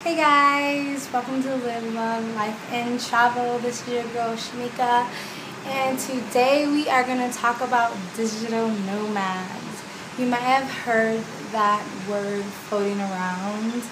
Hey guys, welcome to Live, Love, Life, and Travel. This is your girl Shamika, and today we are going to talk about digital nomads. You might have heard that word floating around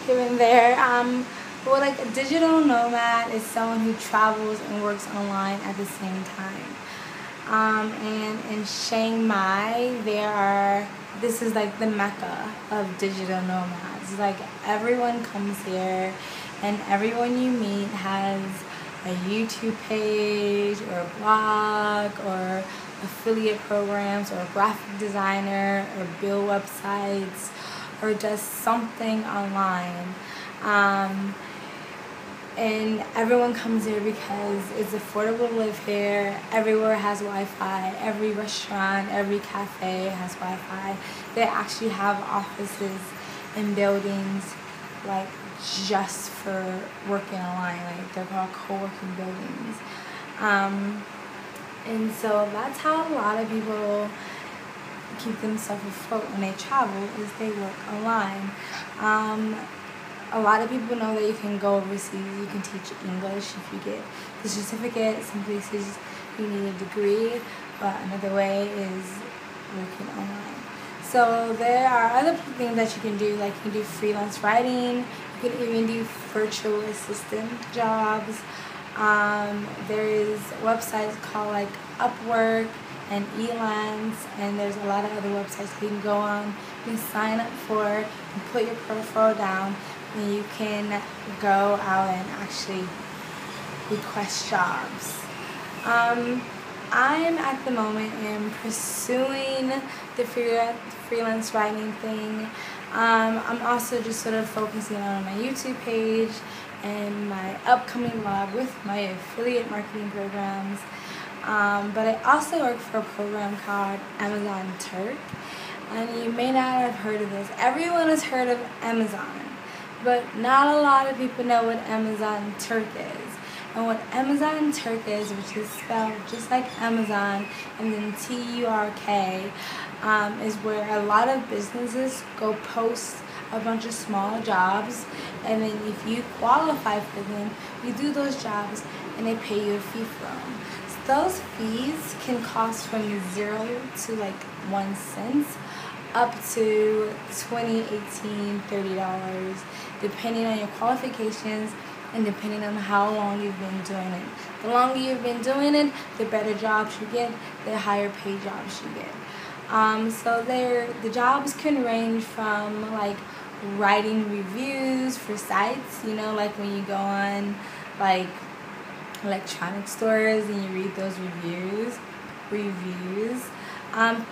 here and there. A digital nomad is someone who travels and works online at the same time. And in Chiang Mai, this is like the mecca of digital nomads. Like everyone comes here and everyone you meet has a YouTube page or a blog or affiliate programs or a graphic designer or build websites or does something online. And everyone comes here because it's affordable to live here. Everywhere has Wi-Fi. Every restaurant, every cafe has Wi-Fi. They actually have offices and buildings like just for working online. Like they're called co-working buildings. And so that's how a lot of people keep themselves afloat when they travel, is they work online. A lot of people know that you can go overseas, you can teach English if you get the certificate. Some places you need a degree, but another way is working online. So there are other things that you can do, like you can do freelance writing, you can even do virtual assistant jobs. There is websites called like Upwork and Elance, and there's a lot of other websites that you can go on. You can sign up for, and put your profile down, and you can go out and actually request jobs. I'm at the moment pursuing the freelance writing thing. I'm also just sort of focusing on my YouTube page and my upcoming blog with my affiliate marketing programs. But I also work for a program called Amazon Turk, and you may not have heard of this. Everyone has heard of Amazon, but not a lot of people know what Amazon Turk is. And what Amazon Turk is, which is spelled just like Amazon and then Turk, is where a lot of businesses go post a bunch of small jobs, and then if you qualify for them, you do those jobs and they pay you a fee for them. So those fees can cost from 0 to like 1 cent up to $20, $18, $30, depending on your qualifications and depending on how long you've been doing it. The longer you've been doing it, the better jobs you get, the higher paid jobs you get. So the jobs can range from like writing reviews for sites, like when you go on like electronic stores and you read those reviews.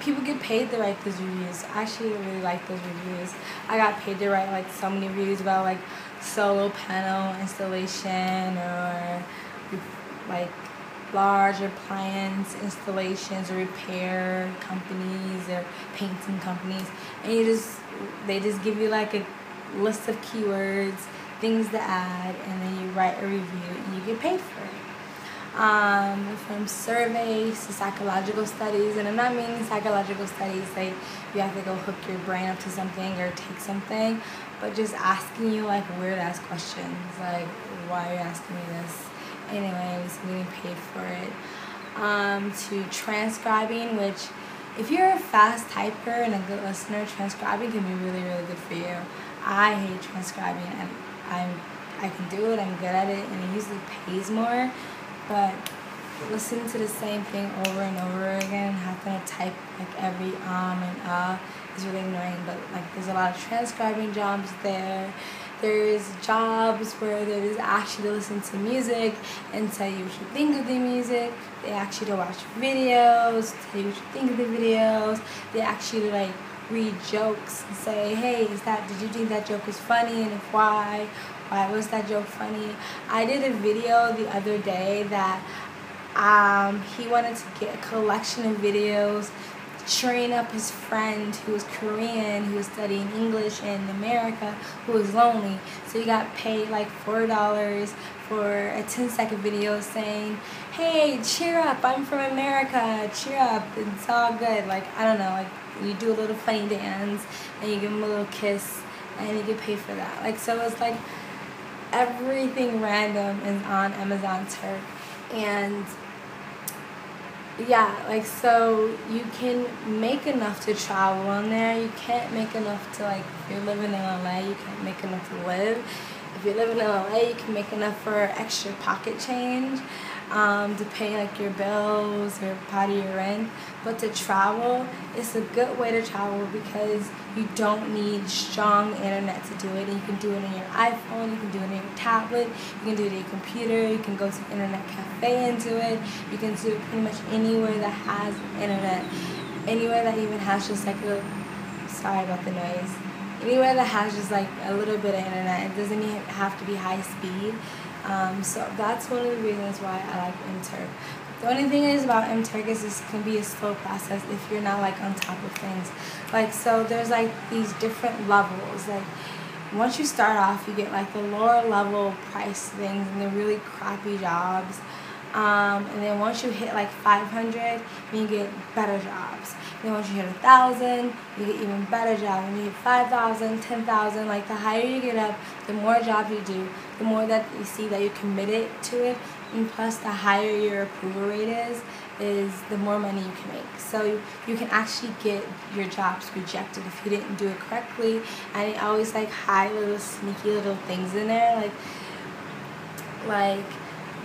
People get paid to write those reviews. I actually really like those reviews. I got paid to write like so many reviews about like solar panel installation or like large appliance installations or repair companies or painting companies, and they just give you like a list of keywords, things to add, and then you write a review and you get paid for it. From surveys to psychological studies, and I'm not meaning psychological studies like you have to go hook your brain up to something or take something, but just asking you like weird ass questions, like why are you asking me this? Anyways, I'm getting paid for it. To transcribing, which if you're a fast typer and a good listener, transcribing can be really, really good for you. I hate transcribing, and I can do it, I'm good at it, and it usually pays more. But listening to the same thing over and over again, having to type like every and is really annoying. But like there's a lot of transcribing jobs there. There's jobs where there's actually to listen to music and tell you what you think of the music. They actually to watch videos, tell you what you think of the videos. They actually like read jokes and say, hey, did you think that joke was funny, and if why was that joke funny? I did a video the other day that he wanted to get a collection of videos cheering up his friend who was Korean, who was studying English in America, who was lonely. So he got paid like $4 for a 10-second video saying, hey, cheer up, I'm from America, cheer up, it's all good. Like, I don't know, like you do a little funny dance and you give him a little kiss and you get paid for that. Like, so it's like everything random is on Amazon Turk. And yeah, like, so you can make enough to travel on there. You can't make enough to, like, if you're living in LA, you can't make enough to live. If you're living in LA, you can make enough for extra pocket change to pay, like, your bills or part of your rent. But to travel, it's a good way to travel because you don't need strong internet to do it. And you can do it on your iPhone, you can do it on your tablet, you can do it on your computer, you can go to an internet cafe and do it. You can do it pretty much anywhere that has internet. Anywhere that even has just like a, sorry about the noise, anywhere that has just like a little bit of internet. It doesn't even have to be high speed. So that's one of the reasons why I like Turk. The only thing is about Turk is this can be a slow process if you're not like on top of things. Like, so there's like these different levels. Like, once you start off, you get like the lower level price things and the really crappy jobs. And then once you hit like 500, you get better jobs. Then once you hit 1,000, you get even better jobs. And you hit 5,000, 10,000. Like, the higher you get up, the more jobs you do, the more that you see that you're committed to it. And plus, the higher your approval rate is the more money you can make. So you can actually get your jobs rejected if you didn't do it correctly. And I always like hide little sneaky little things in there, like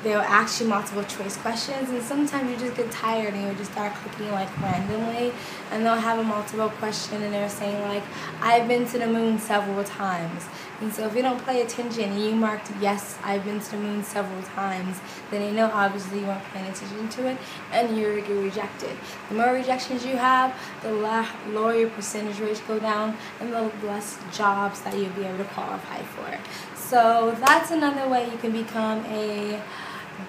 they'll ask you multiple choice questions, and sometimes you just get tired and you just start clicking like randomly, and they'll have a multiple question and they're saying like, I've been to the moon several times. And so if you don't pay attention and you marked yes, I've been to the moon several times, then they know obviously you weren't paying attention to it and you're get rejected. The more rejections you have, the lower your percentage rates go down and the less jobs that you'll be able to qualify for. So that's another way you can become a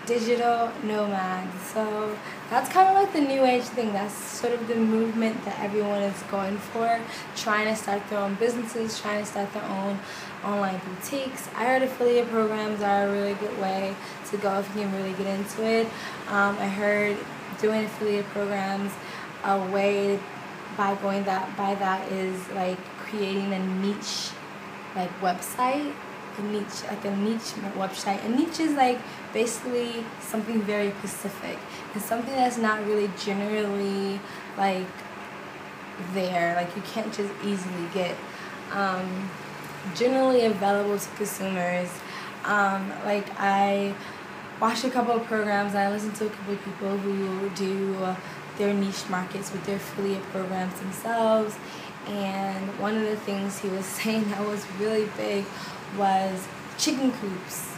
digital nomad. So that's kind of like the new age thing. That's sort of the movement that everyone is going for, trying to start their own businesses, trying to start their own online boutiques. I heard affiliate programs are a really good way to go if you can really get into it. I heard doing affiliate programs, a way by that is like creating a niche like website. A niche website. A niche is like basically something very specific. It's something that's not really generally like there. Like, you can't just easily get generally available to consumers. Like, I watched a couple of programs. I listened to a couple of people who do their niche markets with their affiliate programs themselves. And one of the things he was saying that was really big was chicken coops.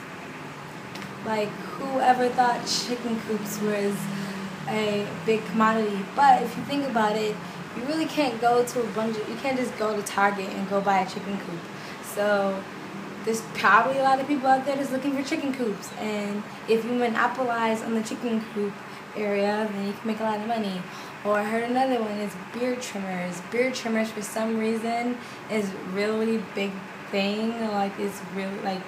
Like, whoever thought chicken coops was a big commodity? But if you think about it, you really can't go to you can't just go to Target and go buy a chicken coop. So there's probably a lot of people out there that's looking for chicken coops, and if you monopolize on the chicken coop area, then you can make a lot of money. Or I heard another one is beard trimmers. Beard trimmers, for some reason, is really big thing. Like, it's really like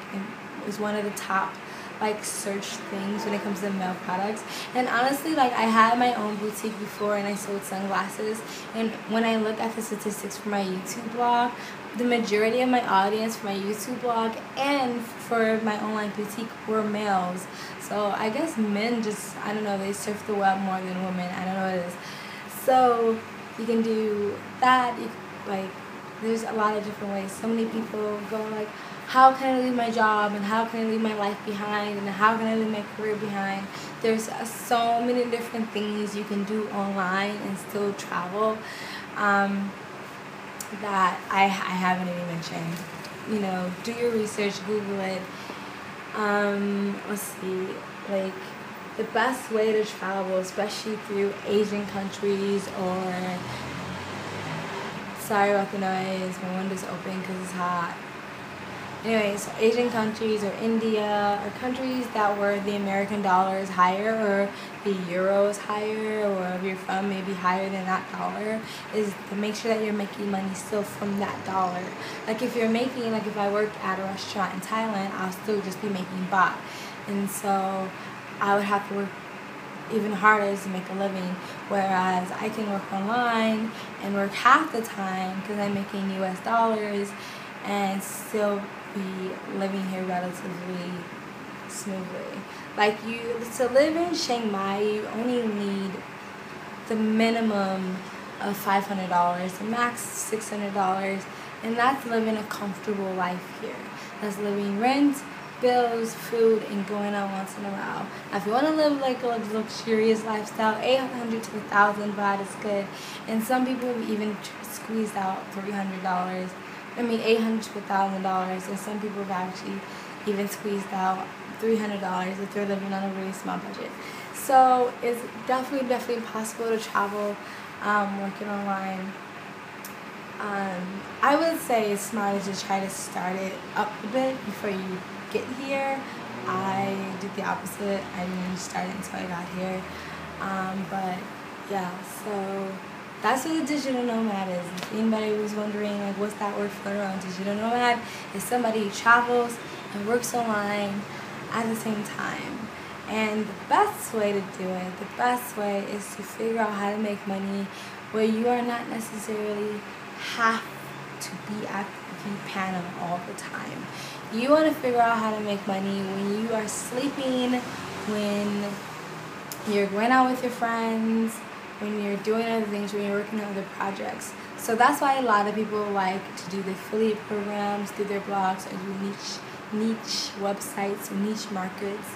it's one of the top like search things when it comes to male products. And honestly, like, I had my own boutique before and I sold sunglasses, and when I look at the statistics for my YouTube blog, the majority of my audience for my YouTube blog and for my online boutique were males. So I guess men just, I don't know, they surf the web more than women. I don't know what it is. So you can do that. Like, there's a lot of different ways. So many people go like, how can I leave my job, and how can I leave my life behind, and how can I leave my career behind? There's so many different things you can do online and still travel that I haven't even mentioned. You know, do your research, Google it. Let's see, like, the best way to travel, especially through Asian countries, or, sorry about the noise, my window's open because it's hot. Anyways, so Asian countries or India, or countries that where the American dollar is higher or the euro is higher, or wherever you're from, maybe higher than that dollar, is to make sure that you're making money still from that dollar. Like, if you're making, like, if I work at a restaurant in Thailand, I'll still just be making baht. And so I would have to work even harder to make a living, whereas I can work online and work half the time because I'm making US dollars and still be living here relatively smoothly. Like, to live in Chiang Mai, you only need the minimum of $500, the max $600, and that's living a comfortable life here. That's living rent, bills, food, and going out once in a while. Now, if you want to live like a luxurious lifestyle, 800 to 1,000 baht is good, and some people have even squeezed out $300. I mean, $800 to $1,000, and some people have actually even squeezed out $300 if they're living on a really small budget. So it's definitely possible to travel working online. I would say it's smarter to try to start it up a bit before you get here. I did the opposite. I didn't start it until I got here. But yeah, so that's what a digital nomad is. If anybody was wondering, like, what's that word floating around? Digital nomad is somebody who travels and works online at the same time. And the best way to do it, the best way is to figure out how to make money where you are not necessarily have to be at the panel all the time. You want to figure out how to make money when you are sleeping, when you're going out with your friends, when you're doing other things, when you're working on other projects. So that's why a lot of people like to do the affiliate programs through their blogs, or do niche websites or niche markets,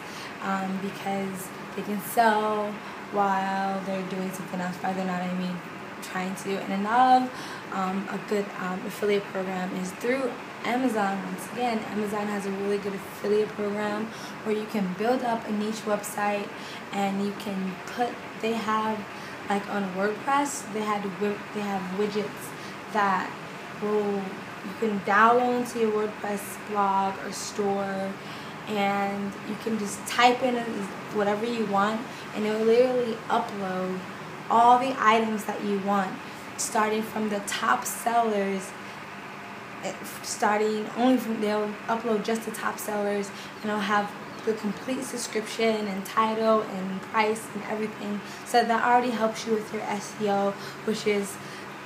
because they can sell while they're doing something else, rather not, trying to. And another a good affiliate program is through Amazon. Once again, Amazon has a really good affiliate program where you can build up a niche website, and you can they have, like on WordPress, they have widgets that you can download into your WordPress blog or store, and you can just type in whatever you want, and it will literally upload all the items that you want, starting from the top sellers. They'll upload just the top sellers, and they'll have the complete subscription and title and price and everything. So that already helps you with your SEO, which is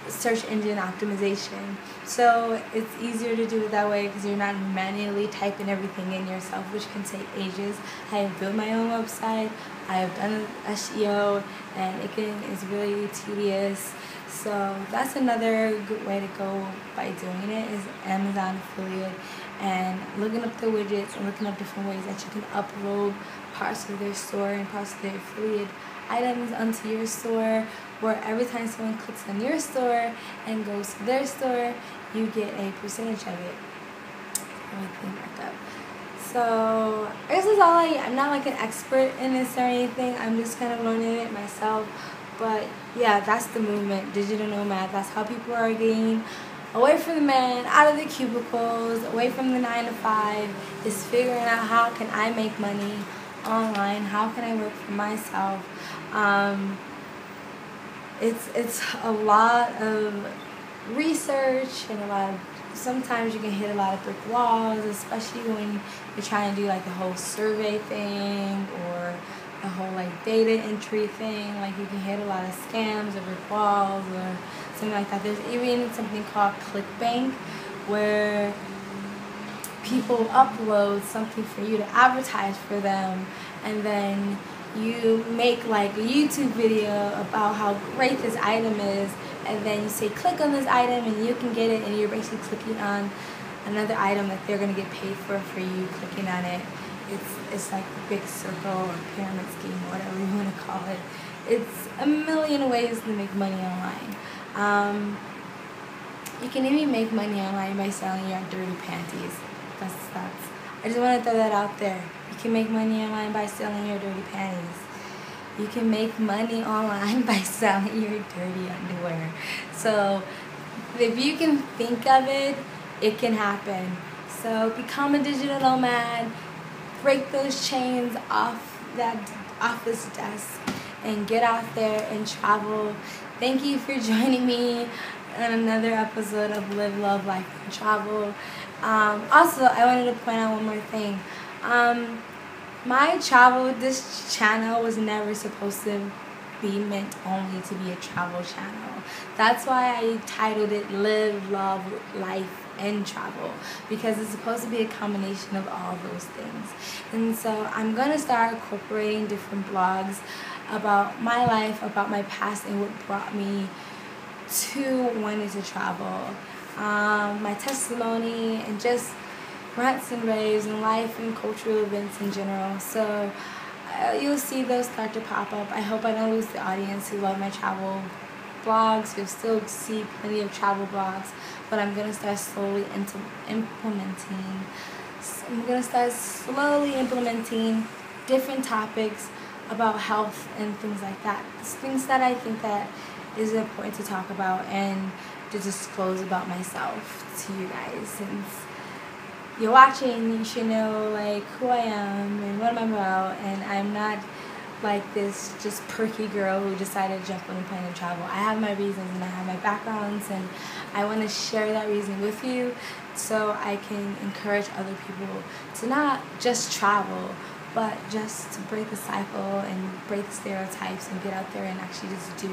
search engine optimization. So it's easier to do it that way because you're not manually typing everything in yourself, which can take ages. I have built my own website, I have done SEO, and it's really tedious. So that's another good way to go by doing it, is Amazon affiliate, and looking up the widgets and looking up different ways that you can upload parts of their store and parts of their affiliate items onto your store, where every time someone clicks on your store and goes to their store, you get a percentage of it. Everything back up. So I guess that's all. I'm not like an expert in this or anything. I'm just kind of learning it myself. But yeah, that's the movement, digital nomad. That's how people are getting away from the man, out of the cubicles, away from the 9 to 5, is figuring out how can I make money online, how can I work for myself. It's a lot of research, and sometimes you can hit a lot of brick walls, especially when you're trying to do like the whole survey thing or the whole like data entry thing. Like, you can hit a lot of scams or brick walls or something like that. There's even something called ClickBank, where people upload something for you to advertise for them, and then you make like a YouTube video about how great this item is, and then you say click on this item and you can get it, and you're basically clicking on another item that they're going to get paid for you clicking on it. It's like a big circle or pyramid scheme, or whatever you want to call it. It's a million ways to make money online. You can even make money online by selling your dirty panties. That's I just want to throw that out there. You can make money online by selling your dirty panties. You can make money online by selling your dirty underwear. So if you can think of it, it can happen. So become a digital nomad. Break those chains off this desk and get out there and travel. Thank you for joining me on another episode of Live, Love, Life, and Travel. Also, I wanted to point out one more thing. This channel was never supposed to be meant only to be a travel channel. That's why I titled it Live, Love, Life, and travel, because it's supposed to be a combination of all those things. And so I'm going to start incorporating different blogs about my life, about my past, and what brought me to wanting to travel, my testimony, and just rants and raves and life and cultural events in general. So you'll see those start to pop up. I hope I don't lose the audience who love my travel blogs. You'll still see plenty of travel blogs, but I'm going to start slowly implementing different topics about health and things like that. Things that I think that is important to talk about and to disclose about myself to you guys. Since you're watching, you should know like who I am and what I'm about, and I'm not like this just perky girl who decided to jump on a plane and travel. I have my reasons and I have my backgrounds, and I want to share that reason with you so I can encourage other people to not just travel, but just to break the cycle and break the stereotypes and get out there and actually just do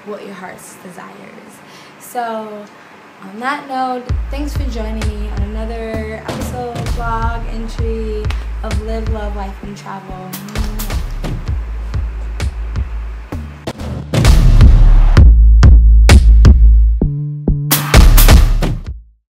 what your heart's desires. So on that note, thanks for joining me on another episode, vlog, entry of Live, Love, Life, and Travel.